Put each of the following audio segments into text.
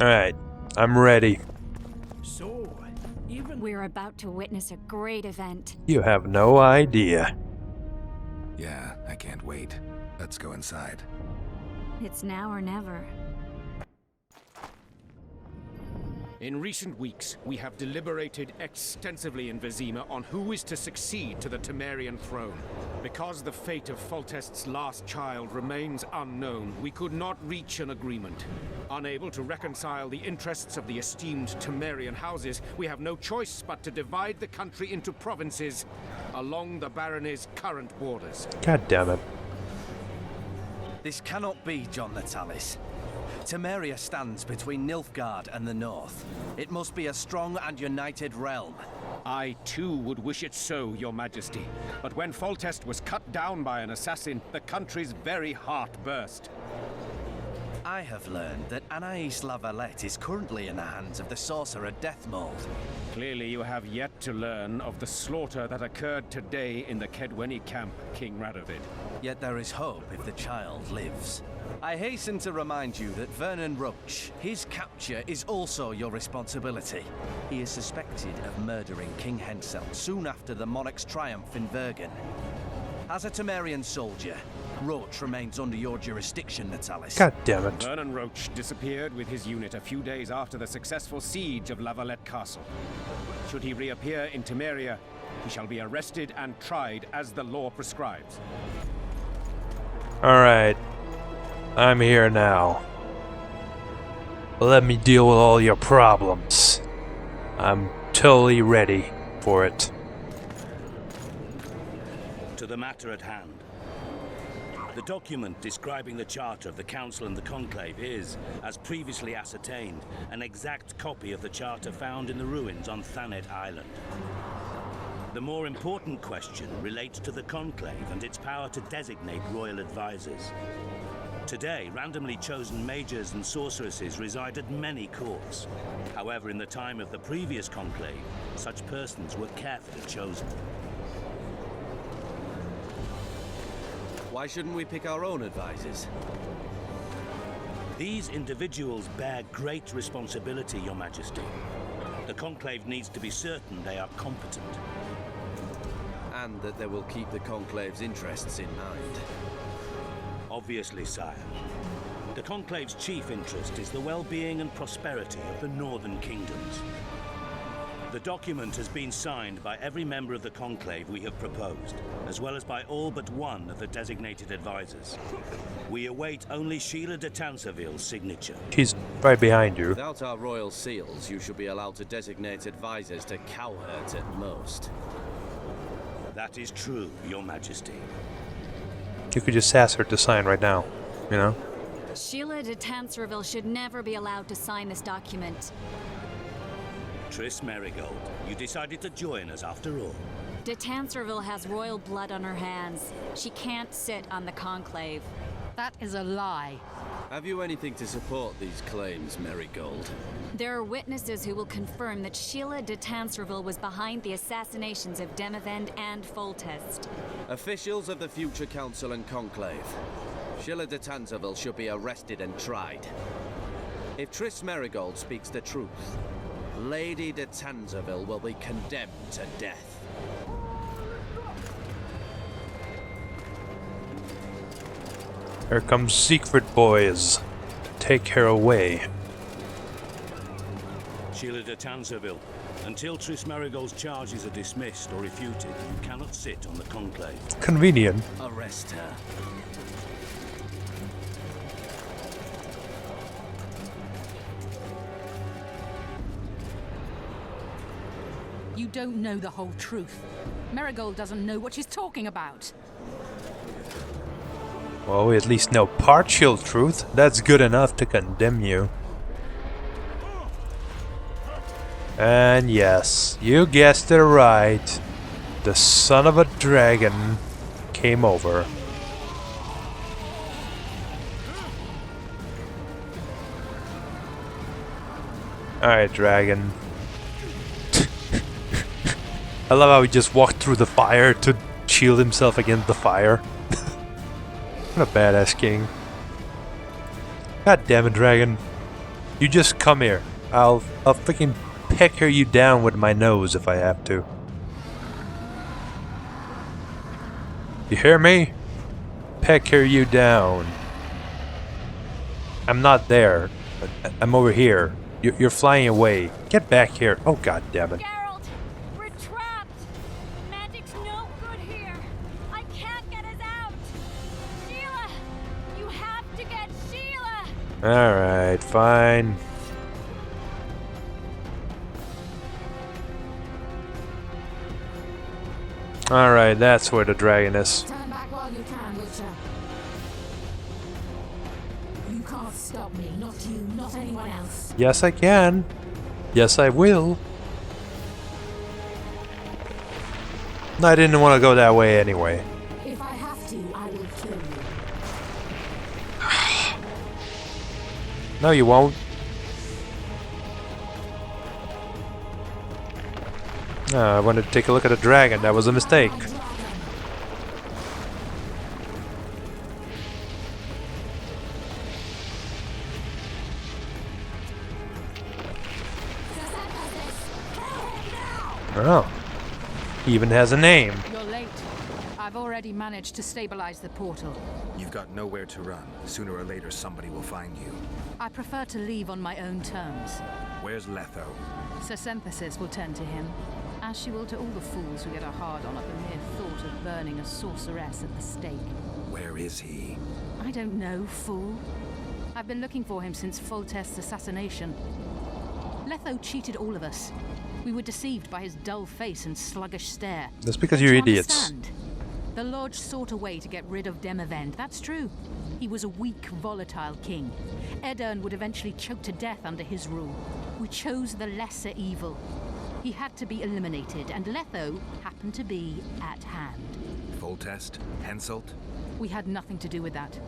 Alright, I'm ready. So, even We're about to witness a great event. You have no idea. Yeah, I can't wait. Let's go inside. It's now or never. in recent weeks, we have deliberated extensively in Vizima on who is to succeed to the Temerian throne. Because the fate of Foltest's last child remains unknown, we could not reach an agreement. Unable to reconcile the interests of the esteemed Temerian houses, we have no choice but to divide the country into provinces along the barony's current borders. God damn it. This cannot be, John Natalis. Temeria stands between Nilfgaard and the north. It must be a strong and united realm. I too would wish it so, Your Majesty. But when Foltest was cut down by an assassin, the country's very heart burst. I have learned that Anais La Valette is currently in the hands of the sorcerer Deathmold. Clearly you have yet to learn of the slaughter that occurred today in the Kedweni camp, King Radovid. Yet there is hope if the child lives. I hasten to remind you that Vernon Roach, his capture is also your responsibility. He is suspected of murdering King Hensel soon after the monarch's triumph in Vergen. As a Temerian soldier, Roach remains under your jurisdiction, Natalis. God damn it. Vernon Roach disappeared with his unit a few days after the successful siege of La Valette Castle. Should he reappear in Temeria, he shall be arrested and tried as the law prescribes. Alright. I'm here now. Let me deal with all your problems. I'm totally ready for it. To the matter at hand. The document describing the charter of the Council and the Conclave is, as previously ascertained, an exact copy of the charter found in the ruins on Thanet Island. The more important question relates to the Conclave and its power to designate royal advisors. Today, randomly chosen mages and sorceresses reside at many courts. However, in the time of the previous Conclave, such persons were carefully chosen. Why shouldn't we pick our own advisors? These individuals bear great responsibility, Your Majesty. The Conclave needs to be certain they are competent. And that they will keep the Conclave's interests in mind. Obviously, sire. The Conclave's chief interest is the well-being and prosperity of the northern kingdoms. The document has been signed by every member of the Conclave we have proposed, as well as by all but one of the designated advisors. We await only Sheila de Tanserville's signature. She's right behind you. Without our royal seals, you should be allowed to designate advisors to cowherds at most. That is true, Your Majesty. You could just ask her to sign right now, you know? Sheila de Tanserville should never be allowed to sign this document. Triss Merigold, you decided to join us after all. De Tanserville has royal blood on her hands. She can't sit on the Conclave. That is a lie. Have you anything to support these claims, Merigold? There are witnesses who will confirm that Sheila de Tanserville was behind the assassinations of Demavend and Foltest. Officials of the future Council and Conclave. Sheila de Tanserville should be arrested and tried. If Triss Merigold speaks the truth, Lady de Tanserville will be condemned to death. Here comes Siegfried boys. Take her away. Sheila de Tanserville, until Triss Merigold's charges are dismissed or refuted, you cannot sit on the Conclave. Convenient. Arrest her. You don't know the whole truth. Merigold doesn't know what she's talking about. Well, we at least know partial truth. That's good enough to condemn you. And yes, you guessed it right. The son of a dragon came over. Alright, dragon. I love how he just walked through the fire to shield himself against the fire. What a badass king. God damn it, dragon. You just come here. I'll freaking pecker you down with my nose if I have to. You hear me? Pecker you down. I'm not there. I'm over here. You're flying away. Get back here. Oh, god damn it. Geralt, we're trapped. Magic's no good here. I can't get us out. Sheila, you have to get Sheila. Alright, fine. Alright, that's where the dragon is. Turn back while you can, Witcher. You can't stop me. Not you, not anyone else. Yes, I can. Yes, I will. I didn't want to go that way anyway. If I have to, I will kill you. No, you won't. I wanted to take a look at the dragon. That was a mistake. Oh. He even has a name. You're late. I've already managed to stabilize the portal. You've got nowhere to run. Sooner or later, somebody will find you. I prefer to leave on my own terms. Where's Letho? Sir Synthesis will turn to him, as she will to all the fools who get a hard on at the mere thought of burning a sorceress at the stake. Where is he? I don't know, fool. I've been looking for him since Foltest's assassination. Letho cheated all of us. We were deceived by his dull face and sluggish stare. That's because Don't you're you idiots. understand? The Lodge sought a way to get rid of Demavend, that's true. He was a weak, volatile king. Edirn would eventually choke to death under his rule. We chose the lesser evil. He had to be eliminated, and Letho happened to be at hand. Foltest? Henselt? We had nothing to do with that.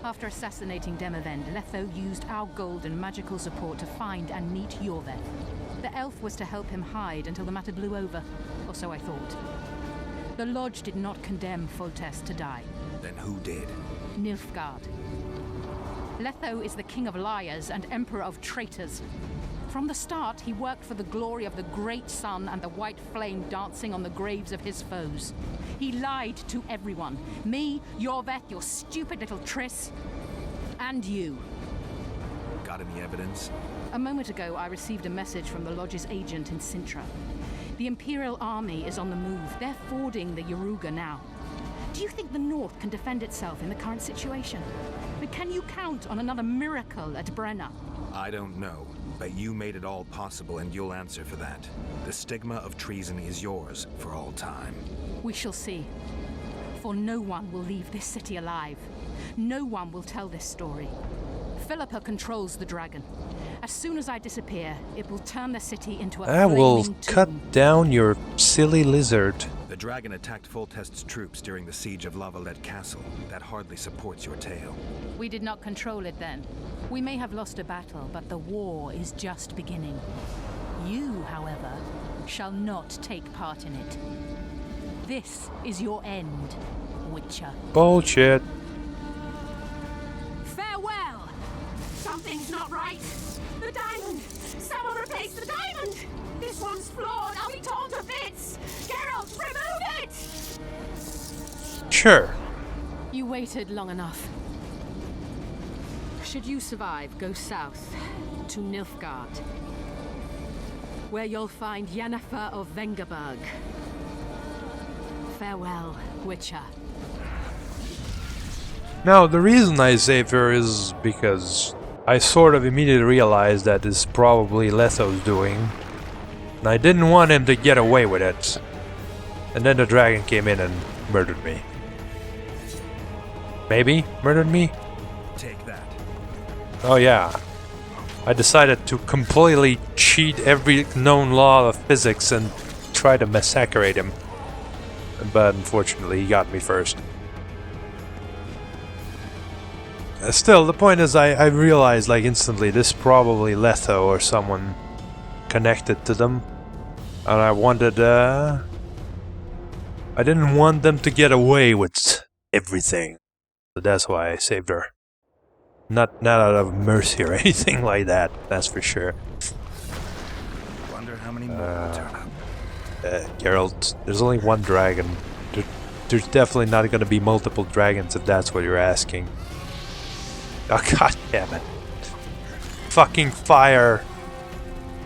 After assassinating Demavend, Letho used our gold and magical support to find and meet Yorveth. The elf was to help him hide until the matter blew over, or so I thought. The Lodge did not condemn Foltest to die. Then who did? Nilfgaard. Letho is the king of liars and emperor of traitors. From the start, he worked for the glory of the great sun and the white flame dancing on the graves of his foes. He lied to everyone. Me, Yorveth, your stupid little Triss, and you. Got any evidence? A moment ago, I received a message from the Lodge's agent in Sintra. The Imperial Army is on the move. They're fording the Yaruga now. Do you think the North can defend itself in the current situation? But can you count on another miracle at Brenna? I don't know, but you made it all possible and you'll answer for that. The stigma of treason is yours for all time. We shall see. For no one will leave this city alive. No one will tell this story. Philippa controls the dragon. As soon as I disappear, it will turn the city into a I will flaming tomb. cut down your silly lizard. The dragon attacked Foltest's troops during the siege of Lavalette Castle. That hardly supports your tale. We did not control it then. We may have lost a battle, but the war is just beginning. You, however, shall not take part in it. This is your end, Witcher. Bullshit. Farewell! Something's not right. The diamond! Someone replace the diamond! This one's flawed. I'll be torn to bits! Geralt, remove it! Sure. You waited long enough. Should you survive, go south to Nilfgaard, where you'll find Yennefer of Vengerberg. Farewell, Witcher. Now, the reason I saved her is because I sort of immediately realized that it's probably Letho's doing. And I didn't want him to get away with it. And then the dragon came in and murdered me. Maybe murdered me? Take that. Oh yeah. I decided to completely cheat every known law of physics and try to massacre him. But unfortunately, he got me first. Still, the point is I realized like instantly this is probably Letho or someone connected to them. And I wanted, I didn't want them to get away with everything. So that's why I saved her. Not out of mercy or anything like that, that's for sure. Wonder how many more will turn up. Geralt, there's only one dragon. There's definitely not going to be multiple dragons if that's what you're asking. Oh, god damn it. Fucking fire.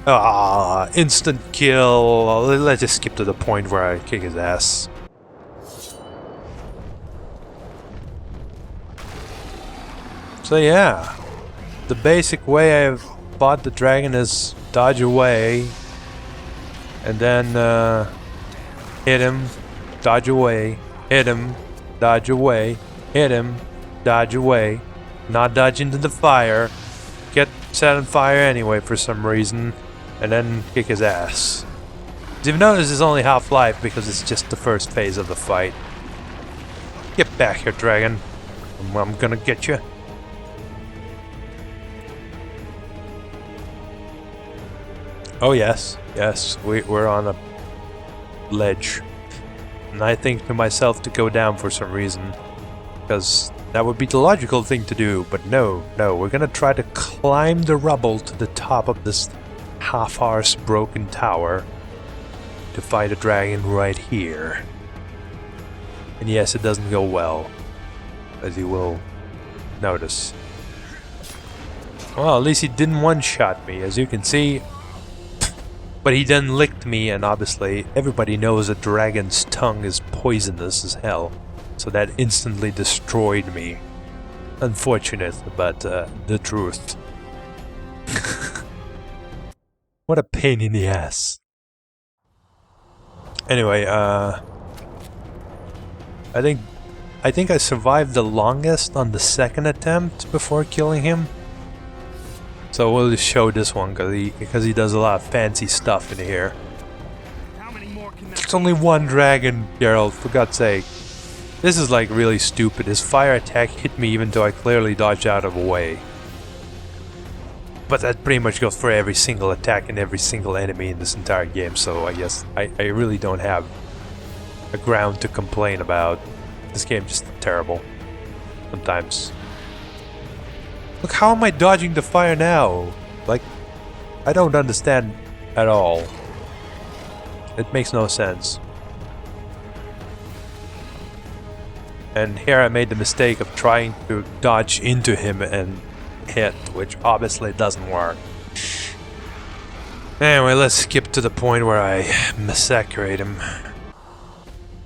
Ah, instant kill. Let's just skip to the point where I kick his ass. So yeah, the basic way I've fought the dragon is dodge away, and then hit him, dodge away, hit him, dodge away, hit him, dodge away, not dodge into the fire, get set on fire anyway for some reason, and then kick his ass. You've noticed it's only half-life because it's just the first phase of the fight. Get back here, dragon. I'm gonna get you. Oh yes, we're on a ledge. And I think to myself to go down for some reason. Because that would be the logical thing to do, but no, we're gonna try to climb the rubble to the top of this half-arse broken tower to fight a dragon right here. And yes, it doesn't go well, as you will notice. Well, at least he didn't one-shot me, as you can see. But he then licked me, and obviously everybody knows a dragon's tongue is poisonous as hell. So that instantly destroyed me. Unfortunate, but the truth. What a pain in the ass. Anyway, I think I survived the longest on the second attempt before killing him. So we'll just show this one because he does a lot of fancy stuff in here. It's only one dragon, Geralt, for God's sake. This is like really stupid. His fire attack hit me even though I clearly dodged out of the way. But that pretty much goes for every single attack and every single enemy in this entire game, so I guess I really don't have a ground to complain about. This game's just terrible. Sometimes. Look, how am I dodging the fire now? Like, I don't understand at all. It makes no sense. And here I made the mistake of trying to dodge into him and hit, which obviously doesn't work. Anyway, let's skip to the point where I massacrate him.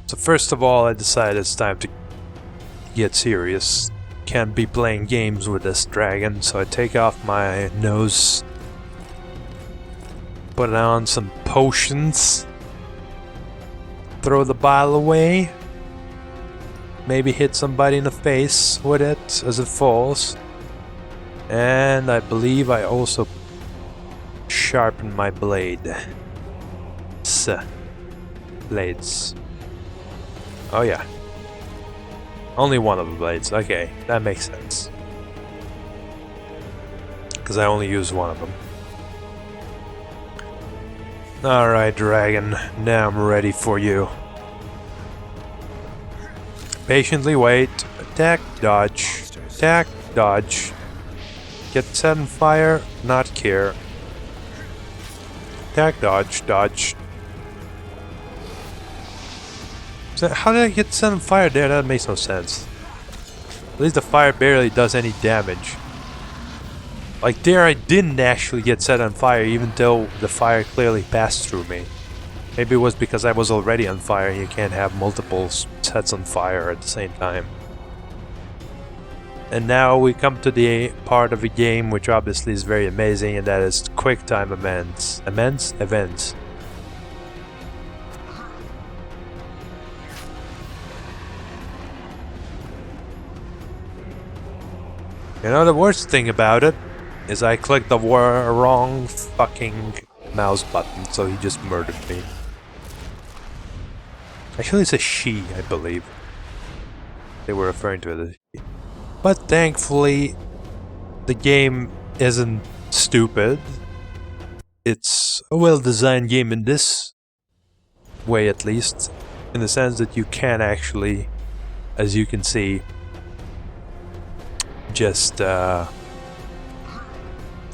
So first of all, I decided it's time to get serious. Can't be playing games with this dragon, so I take off my nose, put on some potions, throw the bottle away, maybe hit somebody in the face with it as it falls, and I believe I also sharpen my blade. Blades. Oh yeah. Only one of the blades. Okay, that makes sense. Because I only use one of them. Alright, dragon. Now I'm ready for you. Patiently wait. Attack, dodge. Attack, dodge. Get set on fire, not care. Attack, dodge, dodge. So how did I get set on fire there? That makes no sense. At least the fire barely does any damage. Like there I didn't actually get set on fire even though the fire clearly passed through me. Maybe it was because I was already on fire and you can't have multiple sets on fire at the same time. And now we come to the part of the game which obviously is very amazing, and that is quick time events. Events. You know, the worst thing about it is I clicked the wrong fucking mouse button, so he just murdered me. Actually, it's a she, I believe. They were referring to it as she. But thankfully, the game isn't stupid. It's a well-designed game in this way, at least. In the sense that you can actually, as you can see, just well,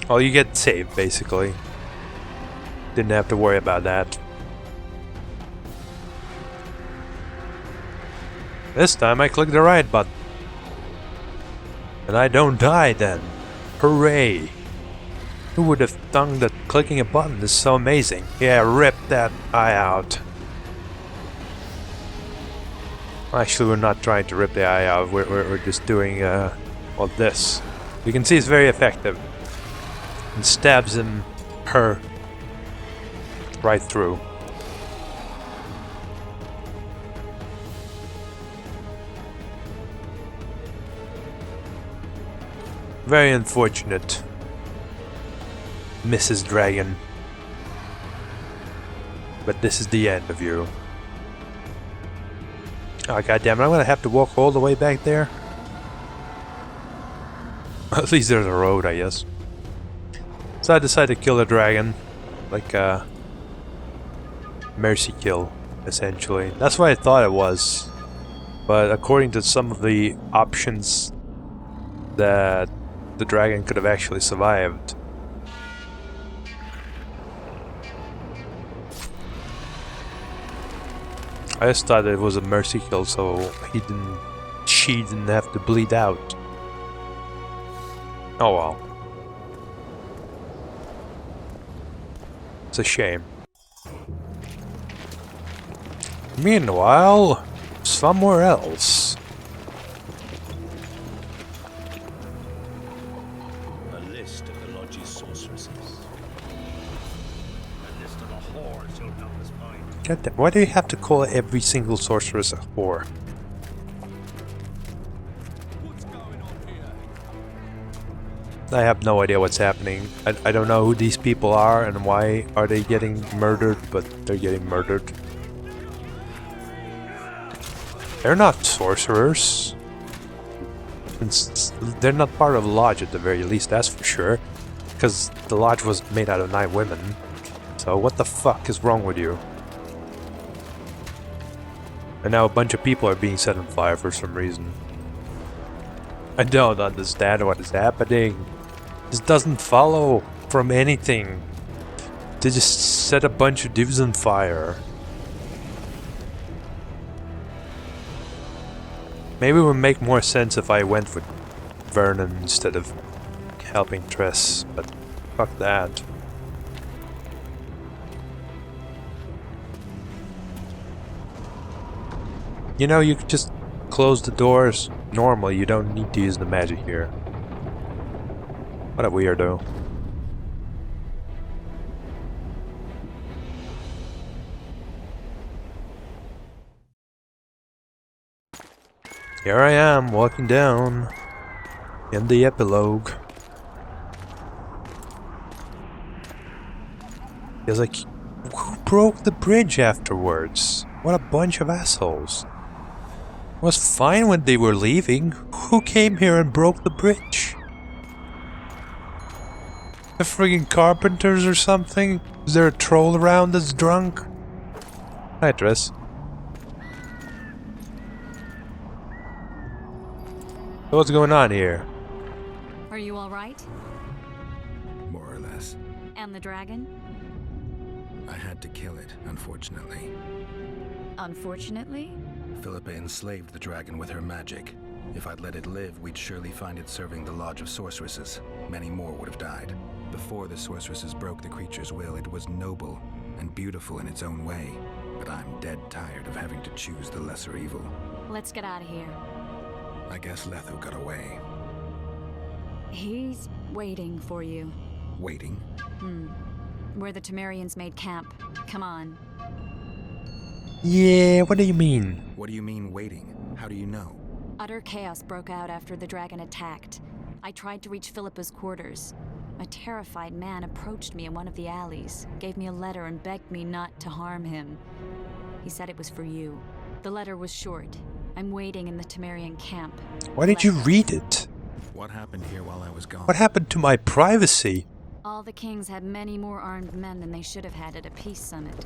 you get saved basically. Didn't have to worry about that. This time I click the right button. And I don't die then. Hooray! Who would have thunk that clicking a button is so amazing? Yeah, rip that eye out. Actually, we're not trying to rip the eye out. We're just doing well, this. You can see it's very effective. And stabs her right through. Very unfortunate, Mrs. Dragon. But this is the end of you. Oh goddammit, I'm gonna have to walk all the way back there. At least there's a road, I guess. So I decided to kill the dragon. Like a mercy kill, essentially. That's what I thought it was. But according to some of the options that the dragon could have actually survived. I just thought it was a mercy kill, so she didn't have to bleed out. Oh well. It's a shame. Meanwhile, somewhere else. A list of the Lodge's sorceresses. A list of the whores you'll help us find. God damn, why do you have to call every single sorceress a whore? What's going on here? I have no idea what's happening. I don't know who these people are and why are they getting murdered, but they're getting murdered. They're not sorcerers. They're not part of the lodge at the very least, that's for sure. Because the lodge was made out of 9 women. So what the fuck is wrong with you? And now a bunch of people are being set on fire for some reason. I don't understand what is happening. This doesn't follow from anything. They just set a bunch of dudes on fire. Maybe it would make more sense if I went with Vernon instead of helping Tress, but fuck that. You know, you could just close the doors normally. You don't need to use the magic here. What a weirdo. Here I am, walking down in the epilogue. It's like, who broke the bridge afterwards? What a bunch of assholes. It was fine when they were leaving. Who came here and broke the bridge? The friggin' carpenters or something? Is there a troll around that's drunk? Hi, Tress. What's going on here? Are you all right? More or less. And the dragon? I had to kill it, unfortunately. Unfortunately? Philippa enslaved the dragon with her magic. If I'd let it live, we'd surely find it serving the Lodge of Sorceresses. Many more would have died. Before the sorceresses broke the creature's will, it was noble and beautiful in its own way. But I'm dead tired of having to choose the lesser evil. Let's get out of here. I guess Letho got away. He's waiting for you. Waiting? Where the Temerians made camp. Come on. Yeah, what do you mean? What do you mean, waiting? How do you know? Utter chaos broke out after the dragon attacked. I tried to reach Philippa's quarters. A terrified man approached me in one of the alleys, gave me a letter and begged me not to harm him. He said it was for you. The letter was short. I'm waiting in the Temerian camp. Why did you read it? What happened here while I was gone? What happened to my privacy? All the kings had many more armed men than they should have had at a peace summit.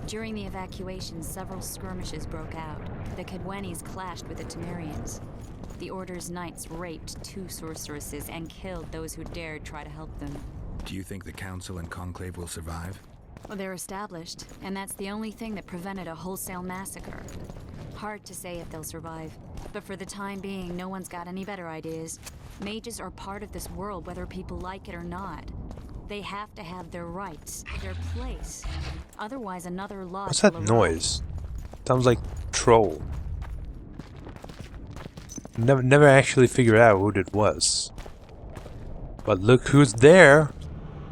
During the evacuation, several skirmishes broke out. The Kedwenis clashed with the Temerians. The Order's knights raped 2 sorceresses and killed those who dared try to help them. Do you think the Council and Conclave will survive? Well, they're established, and that's the only thing that prevented a wholesale massacre. Hard to say if they'll survive, but for the time being, no one's got any better ideas. Mages are part of this world, whether people like it or not. They have to have their rights, their place. Otherwise, another law. What's that noise? Sounds like troll. Never actually figured out who it was. But look who's there!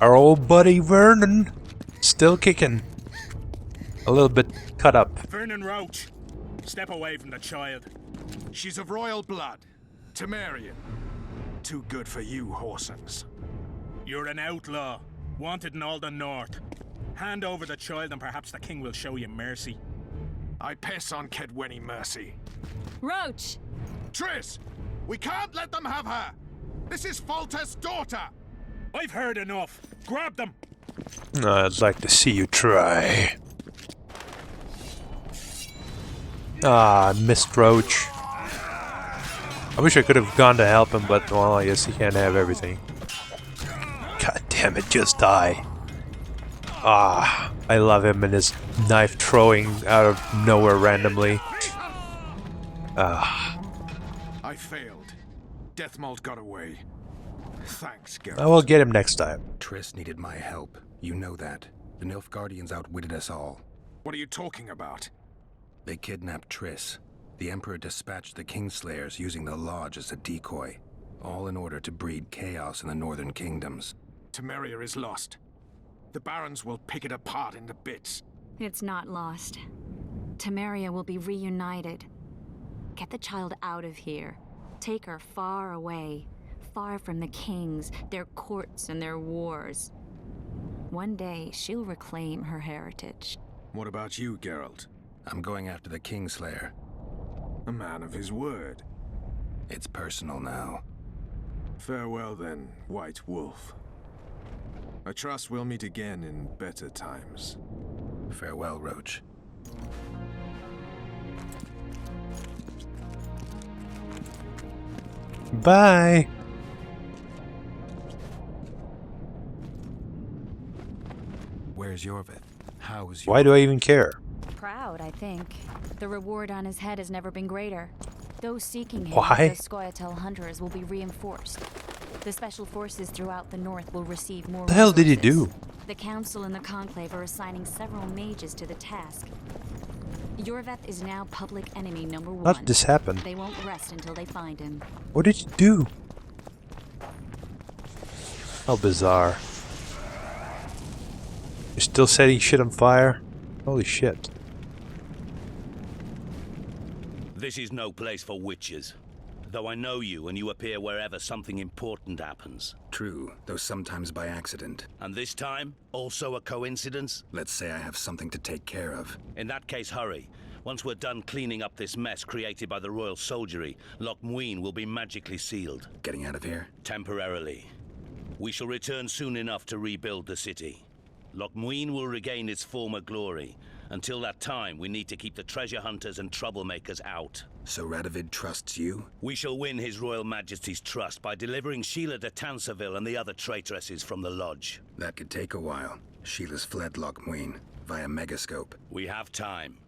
Our old buddy Vernon, still kicking. A little bit cut up. Vernon Roach, step away from the child. She's of royal blood. Temerian. Too good for you, Horsons. You're an outlaw, wanted in all the north. Hand over the child and perhaps the king will show you mercy. I piss on Kedwenny mercy. Roach! Triss! We can't let them have her! This is Foltest's daughter! I've heard enough. Grab them! I'd like to see you try. Ah, I missed Roach. I wish I could have gone to help him, but well, I guess he can't have everything. God damn it, just die. Ah, I love him and his knife throwing out of nowhere randomly. Ah. I failed. Deathmold got away. Thanks, Geralt. I will get him next time. Triss needed my help. You know that. The Nilfgaardians outwitted us all. What are you talking about? They kidnapped Triss. The Emperor dispatched the Kingslayers using the Lodge as a decoy. All in order to breed chaos in the northern kingdoms. Temeria is lost. The Barons will pick it apart into bits. It's not lost. Temeria will be reunited. Get the child out of here. Take her far away. Far from the kings, their courts, and their wars. One day, she'll reclaim her heritage. What about you, Geralt? I'm going after the Kingslayer. A man of his word. It's personal now. Farewell then, White Wolf. I trust we'll meet again in better times. Farewell, Roach. Bye! Where's Yorvith? How is Why do I even care? Proud, I think. The reward on his head has never been greater. Those seeking him, Why? the Scoia'tael hunters, will be reinforced. The special forces throughout the north will receive more What the hell did he resources. do? The Council and the Conclave are assigning several mages to the task. Yorvith is now public enemy number 1. How did this happen? They won't rest until they find him. What did you do? How bizarre. You're still setting shit on fire? Holy shit. This is no place for witches. Though I know you and you appear wherever something important happens. True, though sometimes by accident. And this time, also a coincidence? Let's say I have something to take care of. In that case, hurry. Once we're done cleaning up this mess created by the royal soldiery, Loch Muin will be magically sealed. Getting out of here? Temporarily. We shall return soon enough to rebuild the city. Loch Muin will regain its former glory. Until that time, we need to keep the treasure hunters and troublemakers out. So Radovid trusts you? We shall win His Royal Majesty's trust by delivering Sheila de Tansarville and the other traitresses from the lodge. That could take a while. Sheila's fled Loch Muin via Megascope. We have time.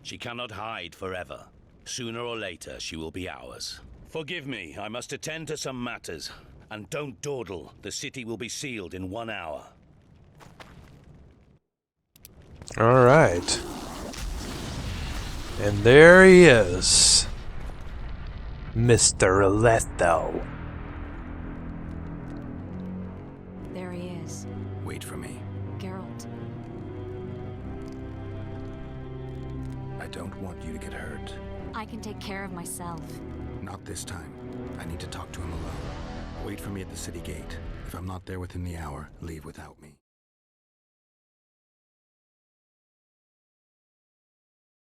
She cannot hide forever. Sooner or later, she will be ours. Forgive me, I must attend to some matters. And don't dawdle. The city will be sealed in 1 hour. Alright. And there he is. Mr. Letho. There he is. Wait for me. Geralt. I don't want you to get hurt. I can take care of myself. Not this time. I need to talk to him alone. Wait for me at the city gate. If I'm not there within the hour, leave without me.